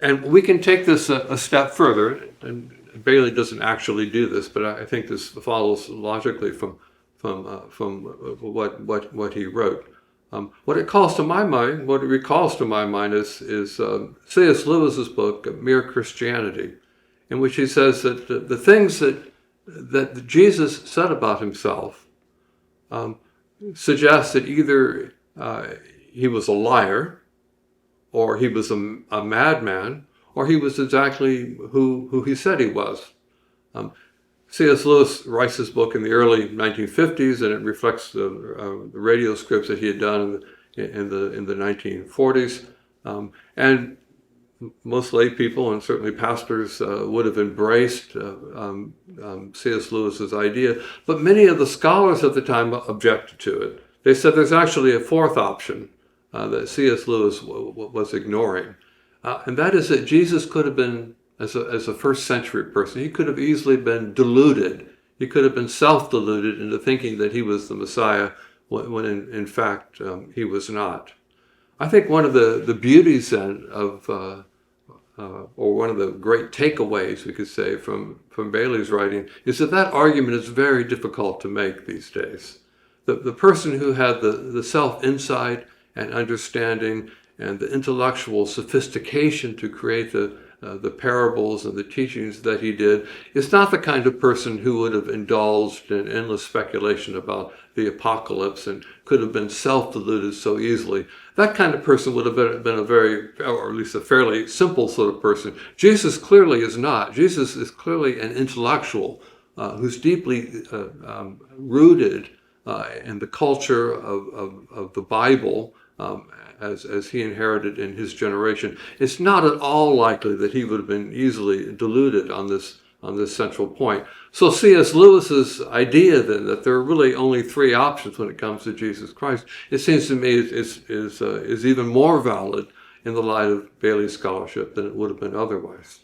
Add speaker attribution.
Speaker 1: And we can take this a step further, and Bailey doesn't actually do this, but I think this follows logically from what he wrote. What it recalls to my mind is C.S. Lewis's book, Mere Christianity, in which he says that the things that Jesus said about himself suggest that either he was a liar, or he was a madman, or he was exactly who he said he was. C.S. Lewis writes this book in the early 1950s, and it reflects the radio scripts that he had done in the 1940s. And most lay people, and certainly pastors, would have embraced C.S. Lewis's idea, but many of the scholars at the time objected to it. They said there's actually a fourth option that C.S. Lewis was ignoring, and that is that Jesus could have been, as a first century person, he could have easily been deluded. He could have been self-deluded into thinking that he was the Messiah when in fact he was not. I think one of the beauties then of, or one of the great takeaways, we could say, from Bailey's writing is that argument is very difficult to make these days. The person who had the self-insight and understanding and the intellectual sophistication to create the parables and the teachings that he did is not the kind of person who would have indulged in endless speculation about the apocalypse and could have been self-deluded so easily. That kind of person would have been a very, or at least a fairly simple sort of person. Jesus clearly is not. Jesus is clearly an intellectual who's deeply rooted in the culture of the Bible, as he inherited in his generation. It's not at all likely that he would have been easily deluded on this central point. So C.S. Lewis's idea then that there are really only three options when it comes to Jesus Christ, it seems to me is even more valid in the light of Bailey's scholarship than it would have been otherwise.